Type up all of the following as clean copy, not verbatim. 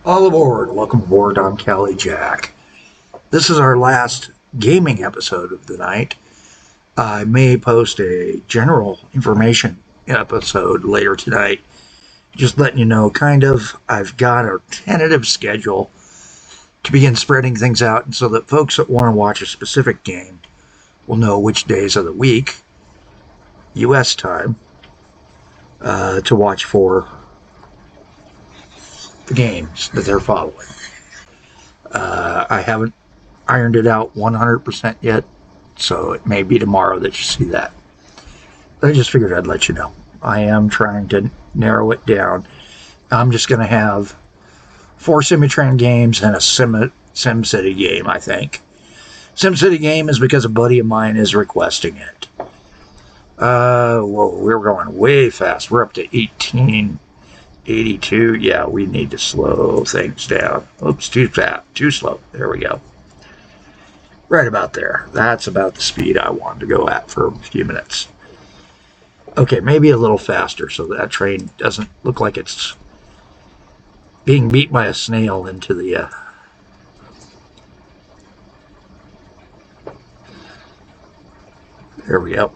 All aboard. Welcome aboard. I'm Callie Jack. This is our last gaming episode of the night. I may post a general information episode later tonight. Just letting you know, I've got a tentative schedule to begin spreading things out, and so that folks that want to watch a specific game will know which days of the week, U.S. time, to watch for the games that they're following. I haven't ironed it out 100% yet, so it may be tomorrow that you see that. But I just figured I'd let you know. I am trying to narrow it down. I'm just going to have 4 Simutrans games and a SimCity game, I think. SimCity game is because a buddy of mine is requesting it. Whoa, we're going way fast. We're up to 1882. Yeah, we need to slow things down. Oops, too fast, too slow. There we go. Right about there. That's about the speed I wanted to go at for a few minutes. Okay, maybe a little faster so that train doesn't look like it's being beat by a snail into the... There we go.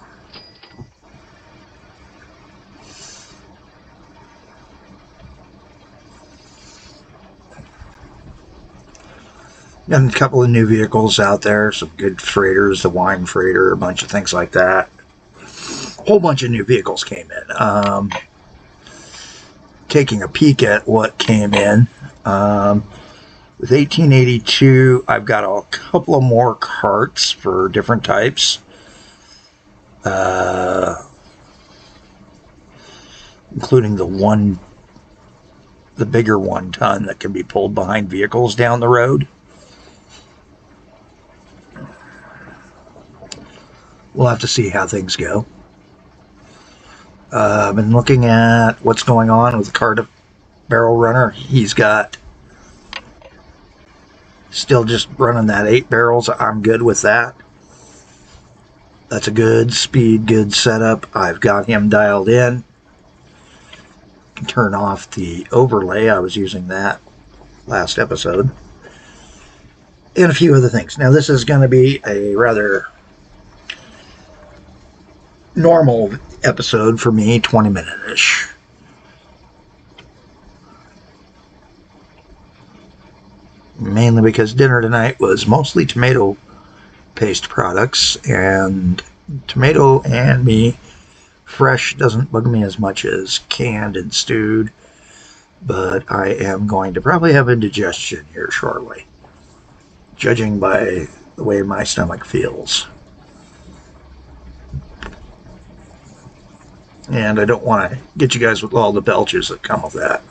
Got a couple of new vehicles out there, some good freighters, the wine freighter, a bunch of things like that. A whole bunch of new vehicles came in. Taking a peek at what came in. With 1882, I've got a couple of more carts for different types. Including the bigger 1 ton that can be pulled behind vehicles down the road. We'll have to see how things go. I've been looking at what's going on with the Cardiff barrel runner. He's got still just running that 8 barrels. I'm good with that. That's a good speed, good setup. I've got him dialed in. Can turn off the overlay. I was using that last episode. And a few other things. Now this is going to be a rather normal episode for me, 20 minute-ish. Mainly because dinner tonight was mostly tomato paste products, and tomato and me fresh doesn't bug me as much as canned and stewed, but I am going to probably have indigestion here shortly, judging by the way my stomach feels. And I don't want to get you guys with all the belches that come with that.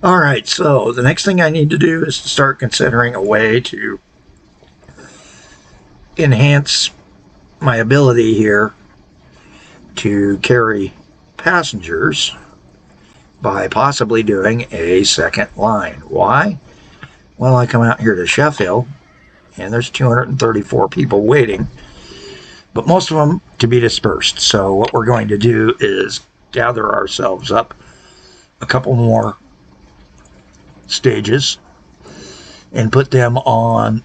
Alright, so the next thing I need to do is to start considering a way to enhance my ability here to carry passengers by possibly doing a second line. Why? Well, I come out here to Sheffield, and there's 234 people waiting, but most of them to be dispersed. So what we're going to do is gather ourselves up a couple more stages and put them on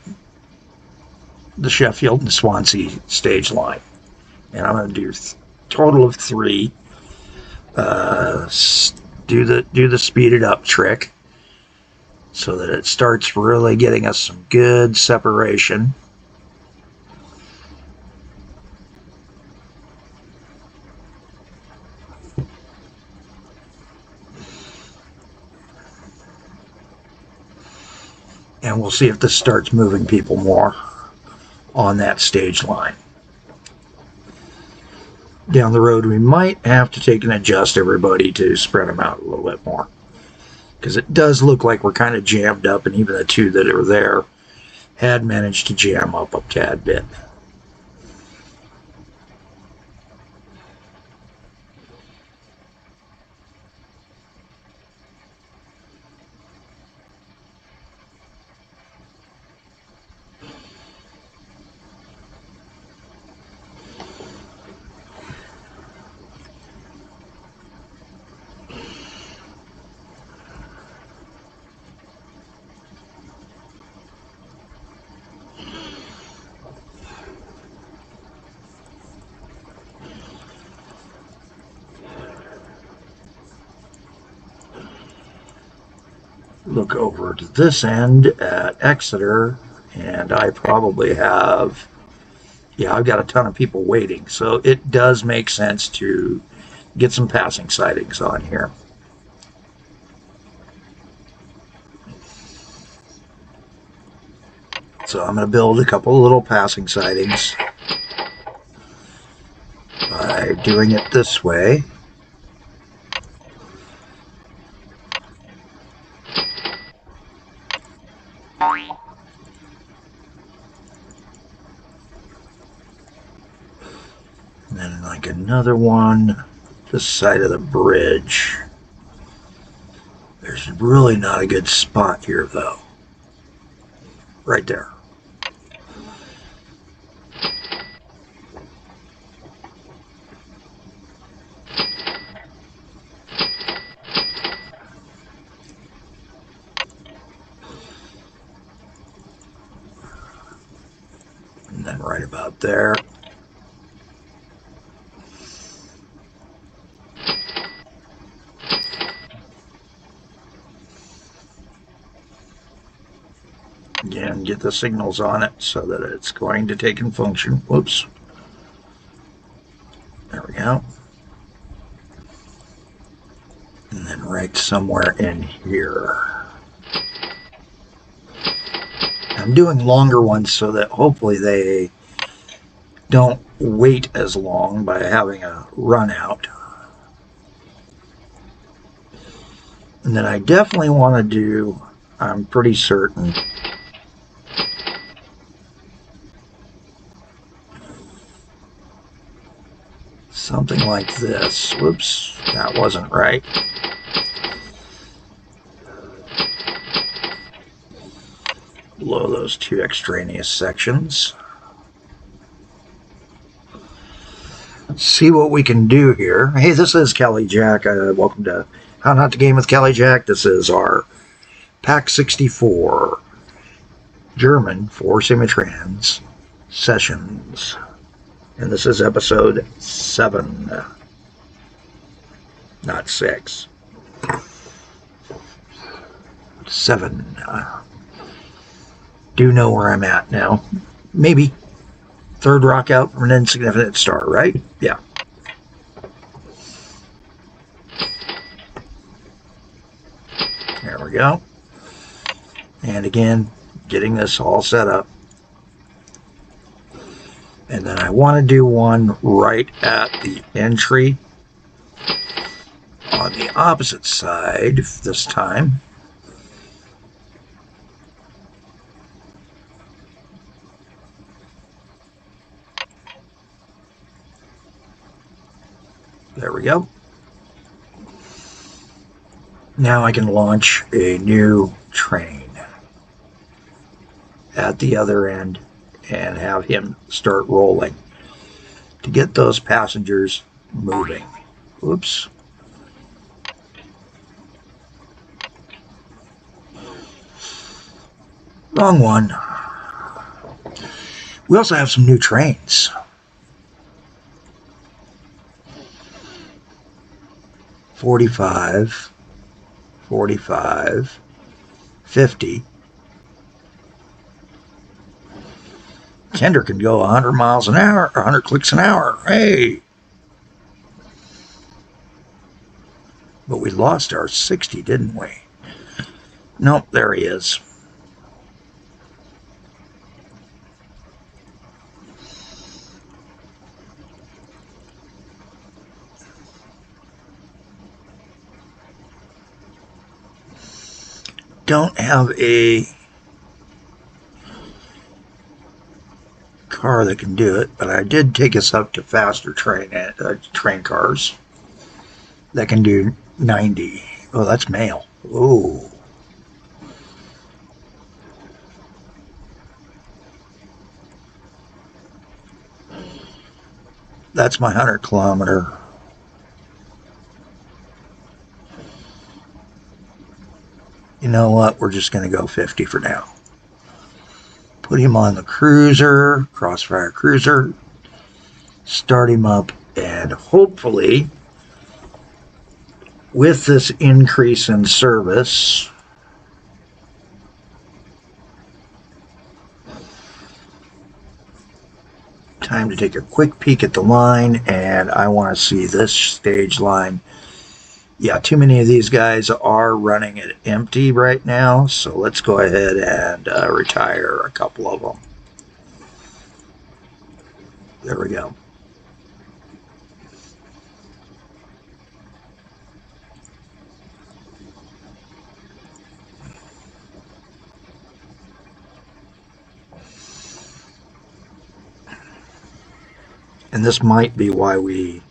the Sheffield and Swansea stage line. And I'm going to do a total of 3. Do the speeded up trick so that it starts really getting us some good separation. And we'll see if this starts moving people more on that stage line. Down the road, we might have to take and adjust everybody to spread them out a little bit more. Because it does look like we're kind of jammed up, and even the 2 that are there had managed to jam up a tad bit. look over to this end at Exeter, and I probably have, yeah, I've got a ton of people waiting, so it does make sense to get some passing sightings on here. So I'm going to build a couple of little passing sightings by doing it this way. And then like another one this side of the bridge. There's really not a good spot here though. Right there. And then right about there. Again, get the signals on it so that it's going to take in function. Whoops. There we go. And then right somewhere in here. I'm doing longer ones so that hopefully they don't wait as long by having a run out. And then I definitely want to do, I'm pretty certain, something like this. Whoops, that wasn't right. Below those two extraneous sections. Let's see what we can do here. Hey, this is Kelly Jack. Welcome to How Not to Game with Kelly Jack. This is our Pak64German for Simutrans sessions. And this is episode 7, not 6. 7. Do know where I'm at now. Maybe third rock out from an insignificant star, right? Yeah. There we go. And again, getting this all set up. And then I want to do one right at the entry on the opposite side this time. There we go. Now I can launch a new train at the other end and have him start rolling to get those passengers moving. Oops. Wrong one. We also have some new trains. 45, 45, 50. Tender can go 100 miles an hour, 100 clicks an hour. Hey! But we lost our 60, didn't we? Nope, there he is. Don't have a car that can do it, but I did take us up to faster train cars that can do 90. Oh, that's mail. Oh. That's my 100-kilometer. You know what? We're just going to go 50 for now. Put him on the cruiser, Crossfire Cruiser. Start him up, and hopefully, with this increase in service, Time to take a quick peek at the line, and I want to see this stage line. Yeah, too many of these guys are running it empty right now, so let's go ahead and retire a couple of them. There we go. And this might be why we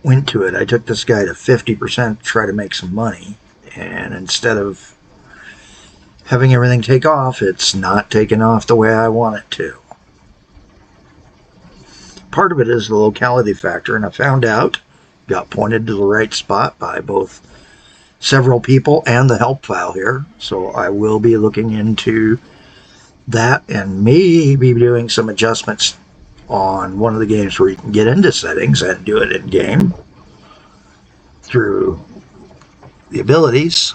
went to it. I took this guy to 50% to try to make some money, and instead of having everything take off, it's not taking off the way I want it to. Part of it is the locality factor, and I found out, got pointed to the right spot by both several people and the help file here, so I will be looking into that and maybe doing some adjustments on one of the games where you can get into settings and do it in game through the abilities.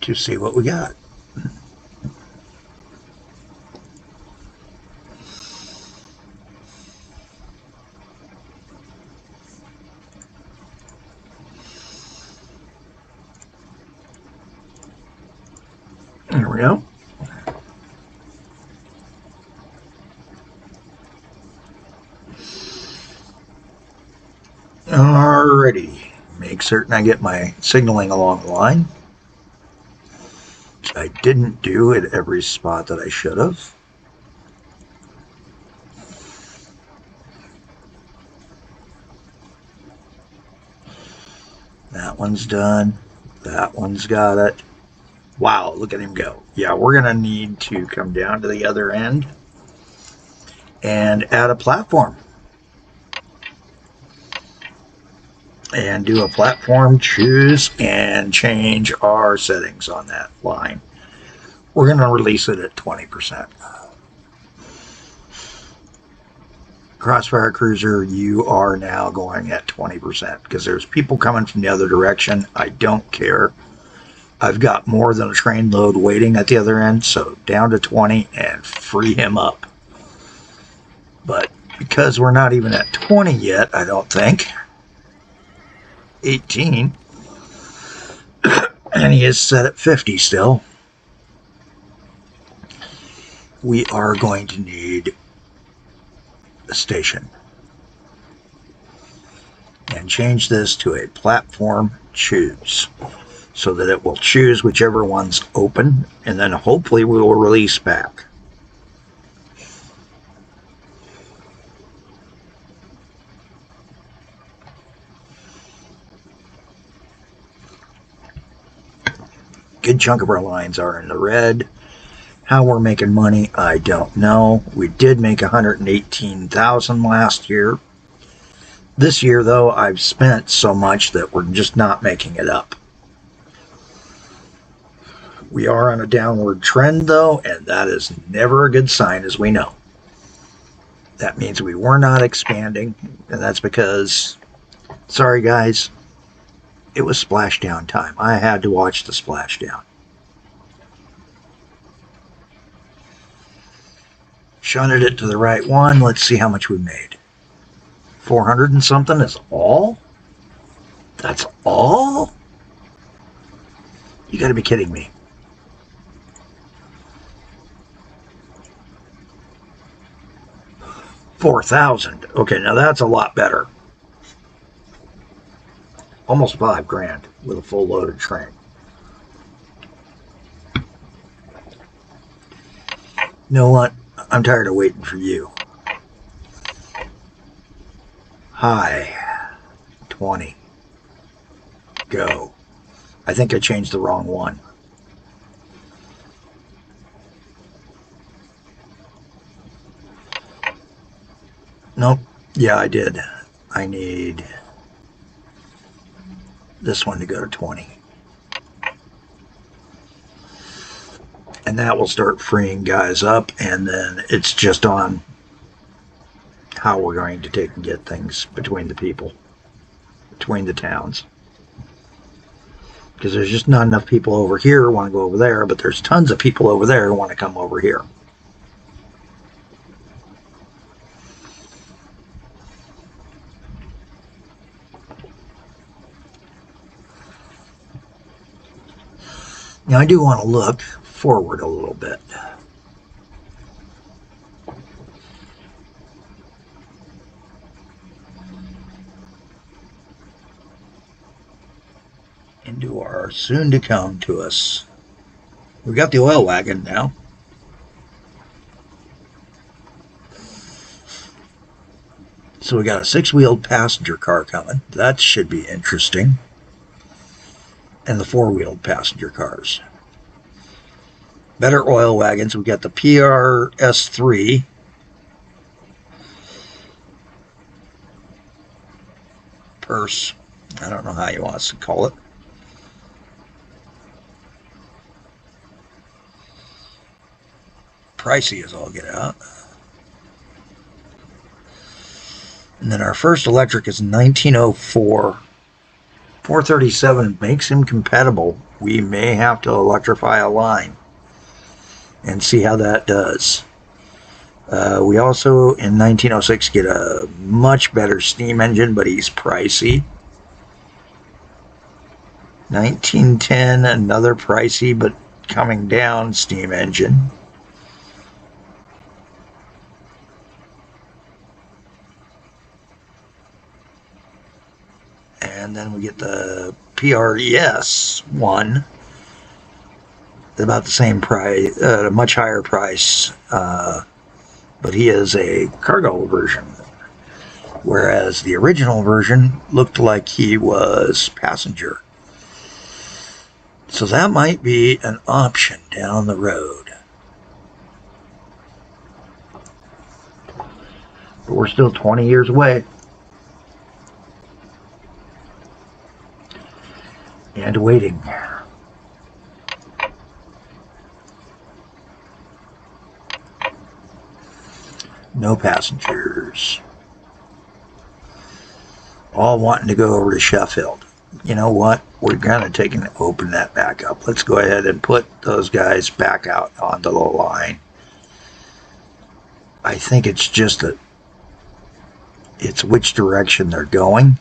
To see what we got. There we go. Alrighty. Make certain I get my signaling along the line. I didn't do at every spot that I should have. That one's done. That one's got it. Wow, look at him go. Yeah, we're going to need to come down to the other end and add a platform. And do a platform, choose, and change our settings on that line. We're going to release it at 20%. Crossfire Cruiser, you are now going at 20% because there's people coming from the other direction. I don't care. I've got more than a train load waiting at the other end, so down to 20 and free him up. But because we're not even at 20 yet, I don't think. 18. And he is set at 50 still. We are going to need a station. And change this to a platform choose, so that it will choose whichever one's open, and then hopefully we will release back. Good chunk of our lines are in the red. How we're making money, I don't know. We did make 118,000 last year. This year, though, I've spent so much that we're just not making it up. We are on a downward trend, though, and that is never a good sign, as we know. That means we were not expanding, and that's because, sorry guys, it was splashdown time. I had to watch the splashdown. Shunted it to the right one. Let's see how much we made. 400 and something is all? That's all? You gotta be kidding me. $4,000. Okay, now that's a lot better. Almost $5,000 with a full loaded train. You know what? I'm tired of waiting for you. Hi. 20. Go. I think I changed the wrong one. Nope. Yeah, I did. I need this one to go to 20. And that will start freeing guys up, and then it's just on how we're going to take and get things between the people, between the towns. because there's just not enough people over here who want to go over there, but there's tons of people over there who want to come over here. Now I do want to look forward a little bit. Into our soon to come to us. We've got the oil wagon now. So we got a 6-wheeled passenger car coming. That should be interesting. And the 4-wheeled passenger cars. Better oil wagons. We got the PRS3. Purse. I don't know how you want us to call it. Pricey as all get out. And then our first electric is 1904. 437 makes him compatible. We may have to electrify a line and see how that does. We also, in 1906, get a much better steam engine, but he's pricey. 1910, another pricey, but coming down steam engine. And then we get the PRES one, about the same price, a much higher price, but he is a cargo version, whereas the original version looked like he was passenger. So that might be an option down the road. But we're still 20 years away. And waiting. No passengers. All wanting to go over to Sheffield. You know what? We're kind of taking open that back up. Let's go ahead and put those guys back out onto the line. I think it's just that it's which direction they're going.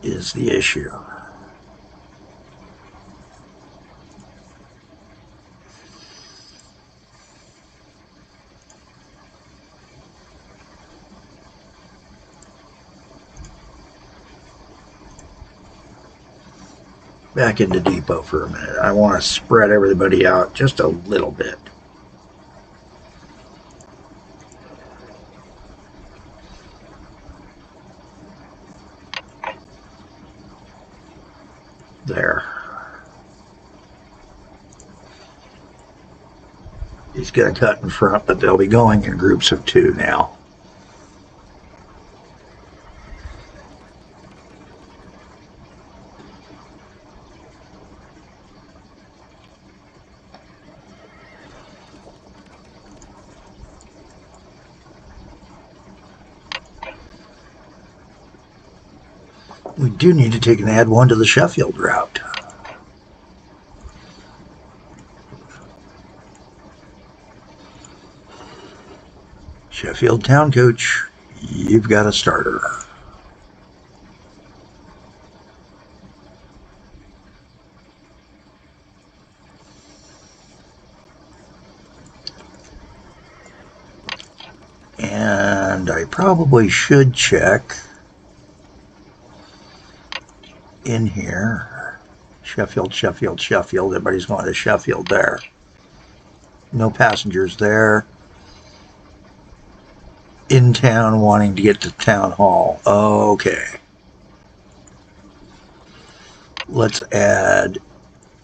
Is the issue. Back into depot for a minute. I want to spread everybody out just a little bit. There. He's going to cut in front, but they'll be going in groups of 2 now. We do need to take and add one to the Sheffield route. Sheffield Town Coach, you've got a starter. And I probably should check in here. Sheffield, Sheffield, Sheffield. Everybody's going to Sheffield there. No passengers there. In town wanting to get to town hall. Okay. Let's add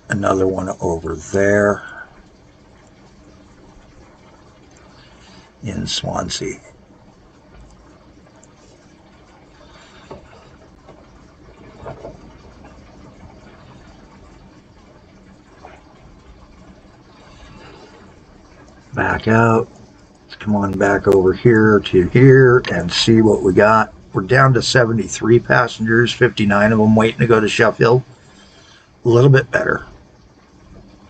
another one over there in Swansea. Back out. Let's come on back over here to here and see what we got. We're down to 73 passengers, 59 of them waiting to go to Sheffield. A little bit better.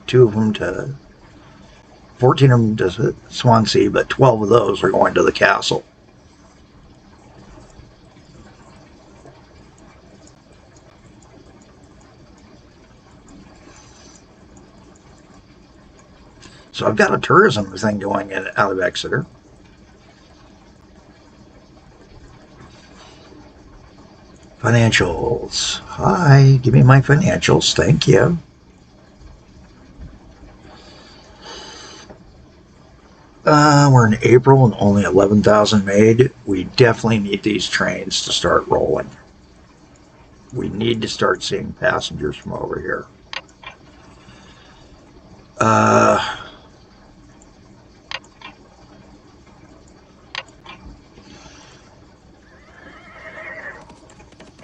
14 of them to Swansea, but 12 of those are going to the castle. So I've got a tourism thing going in out of Exeter. Financials. Hi, give me my financials. Thank you. We're in April and only 11,000 made. We definitely need these trains to start rolling. We need to start seeing passengers from over here.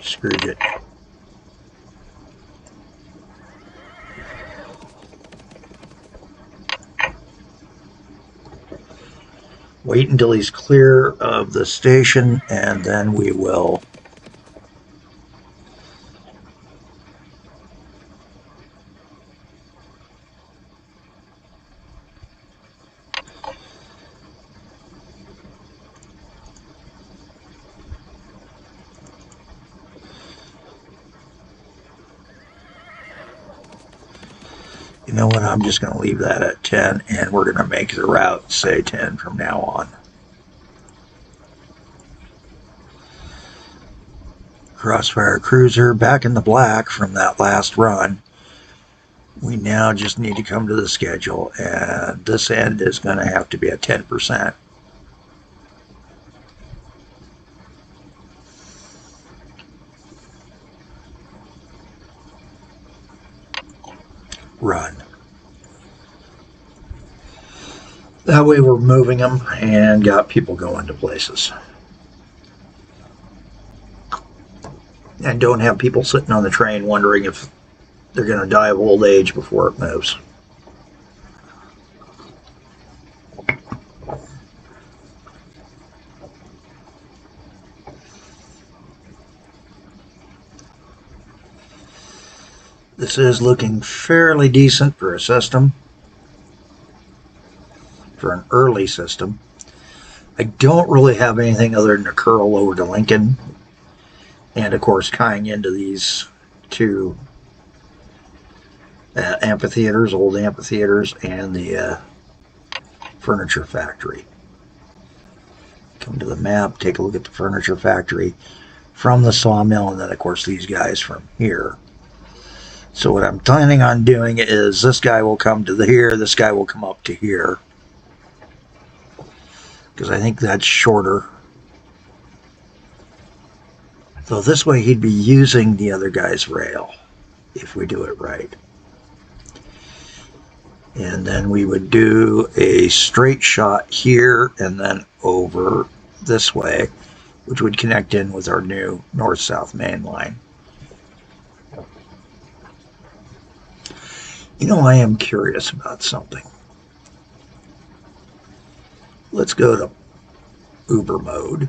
Screwed it. Wait until he's clear of the station, and then we will you know what, I'm just going to leave that at 10, and we're going to make the route say 10 from now on. Crossfire Cruiser back in the black from that last run. We now just need to come to the schedule, and this end is going to have to be at 10%. Run. That way we're moving them and got people going to places. And don't have people sitting on the train wondering if they're going to die of old age before it moves. This is looking fairly decent for a system. For an early system. I don't really have anything other than a curl over to Lincoln, and of course tying into these two amphitheaters, old amphitheaters, and the furniture factory. Come to the map, take a look at the furniture factory from the sawmill, and then of course these guys from here. So what I'm planning on doing is this guy will come to here, this guy will come up to here, because I think that's shorter. So this way he'd be using the other guy's rail if we do it right. And then we would do a straight shot here and then over this way, which would connect in with our new north-south main line. You know, I am curious about something. Let's go to Uber mode.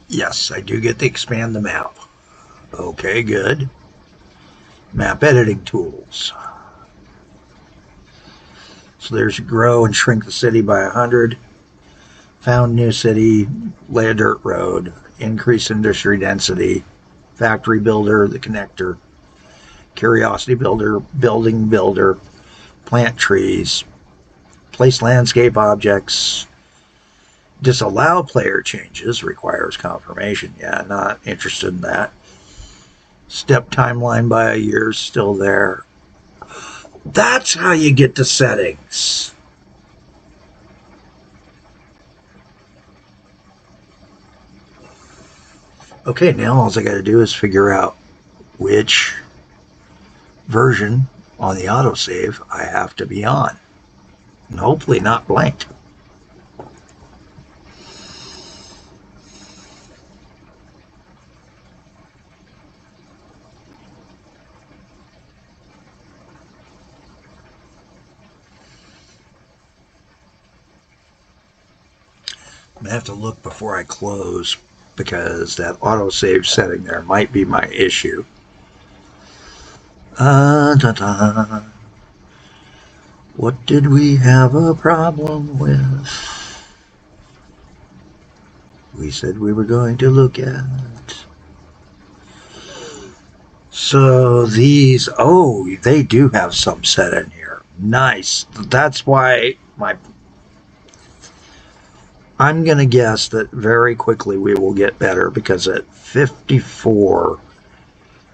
Yes, I do get to expand the map. Okay, good. Map editing tools. So there's grow and shrink the city by 100. Found new city, lay a dirt road, increase industry density, factory builder, the connector, curiosity builder, building builder, plant trees, place landscape objects. Disallow player changes, requires confirmation. Yeah, not interested in that. Step timeline by a year, still there. That's how you get to settings. Okay, now all I got to do is figure out which version on the autosave I have to be on. And hopefully not blanked. I'm going to have to look before I close because that autosave setting there might be my issue. What did we have a problem with? We said we were going to look at. So these, oh, they do have some set in here. Nice. That's why I'm going to guess that very quickly we will get better because at 54,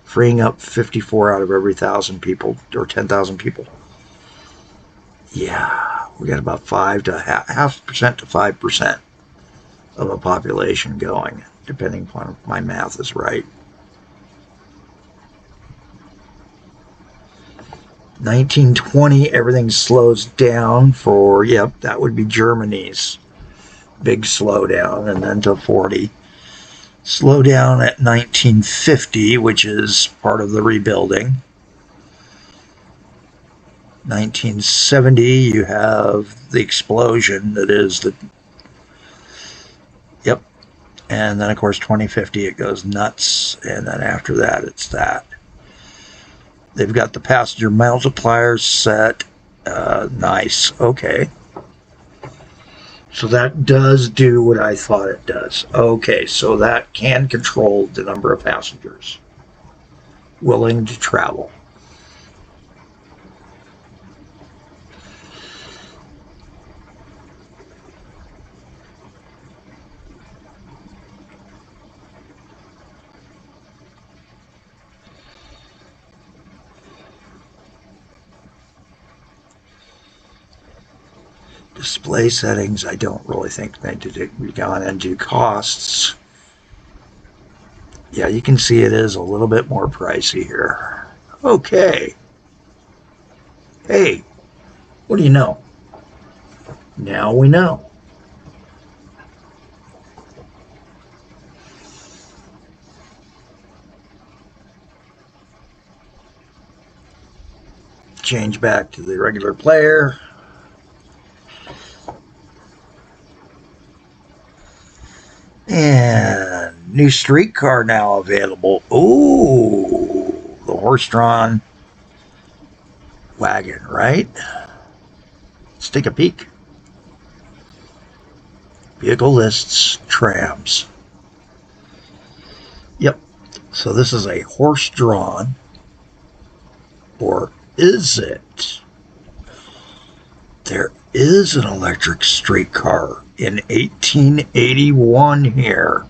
freeing up 54 out of every 1,000 people or 10,000 people. Yeah, we got about 5% to 5% of a population going, depending upon if my math is right. 1920, everything slows down for, yep, that would be Germany's big slowdown, and then to 40. Slow down at 1950, which is part of the rebuilding. 1970, you have the explosion that is the, yep. And then, of course, 2050, it goes nuts. And then after that, it's that. They've got the passenger multipliers set. Nice. Okay. So that does do what I thought it does. Okay, so that can control the number of passengers willing to travel. Display settings, I don't really think need to be gone into costs. Yeah, you can see it is a little bit more pricey here. Okay. Hey, what do you know? Now we know. Change back to the regular player. And new streetcar now available. Ooh, the horse-drawn wagon, right? Let's take a peek. Vehicle lists, trams. Yep. So this is a horse-drawn, or is it? There is an electric streetcar in 1881 here.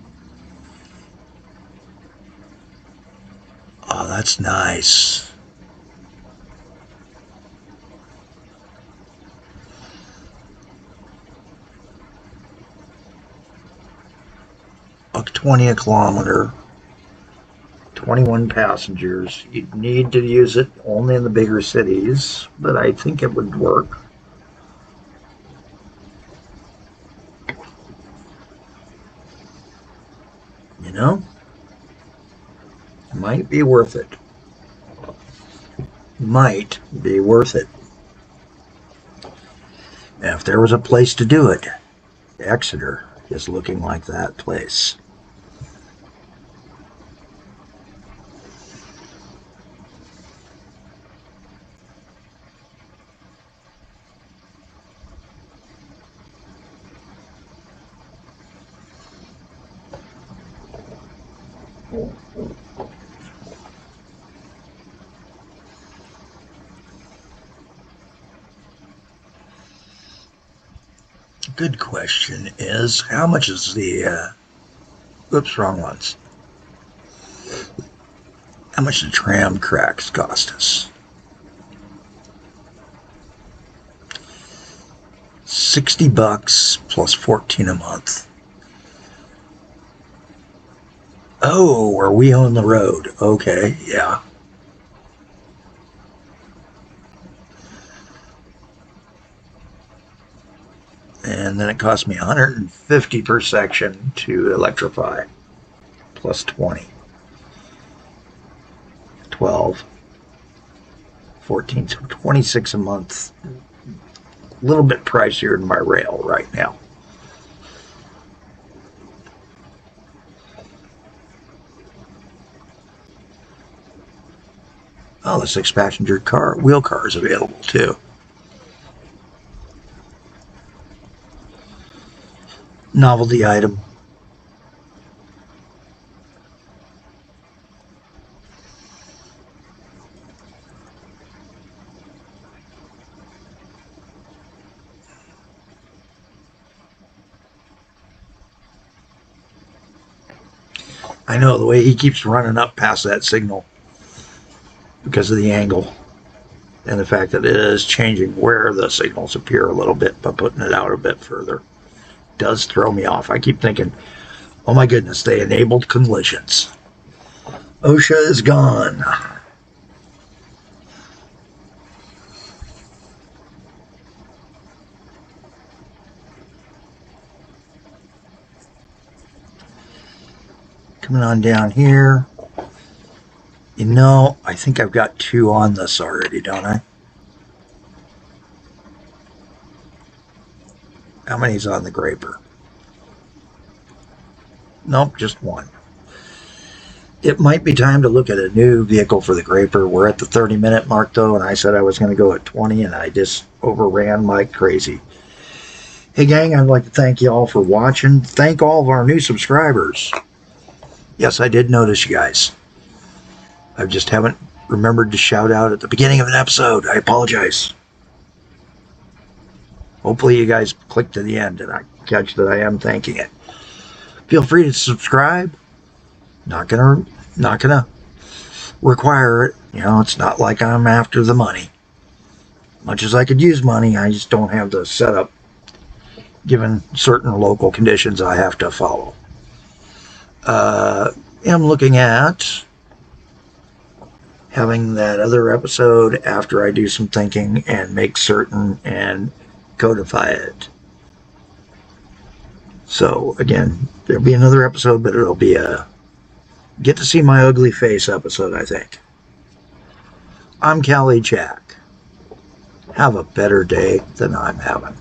Oh, that's nice. $1.20 a kilometer, 21 passengers. You'd need to use it only in the bigger cities, but I think it would work. You know, might be worth it. Might be worth it. Now, if there was a place to do it, Exeter is looking like that place. Good question is, how much is the, oops, wrong ones. How much the tram cracks cost us? $60 plus 14 a month. Oh, where we own the road. Okay, yeah. And then it cost me $150 per section to electrify, plus 20. 12, 14, so 26 a month. A little bit pricier than my rail right now. Oh, the 6-passenger car, wheel car is available too. Novelty item. I know the way he keeps running up past that signal because of the angle and the fact that it is changing where the signals appear a little bit by putting it out a bit further does throw me off. I keep thinking, oh my goodness, they enabled collisions. OSHA is gone. Coming on down here. You know, I think I've got 2 on this already, don't I? How many's on the Graper? Nope, just 1. It might be time to look at a new vehicle for the Graper. We're at the 30-minute mark, though, and I said I was going to go at 20, and I just overran like crazy. Hey, gang, I'd like to thank you all for watching. Thank all of our new subscribers. Yes, I did notice you guys. I just haven't remembered to shout out at the beginning of an episode. I apologize. Hopefully you guys click to the end and I catch that I am thanking it. Feel free to subscribe. Not gonna require it. You know, it's not like I'm after the money. Much as I could use money, I just don't have the setup given certain local conditions I have to follow. I'm looking at having that other episode after I do some thinking and make certain and codify it. So again, there'll be another episode, but it'll be a get to see my ugly face episode, I think. I'm Callie Jack. Have a better day than I'm having.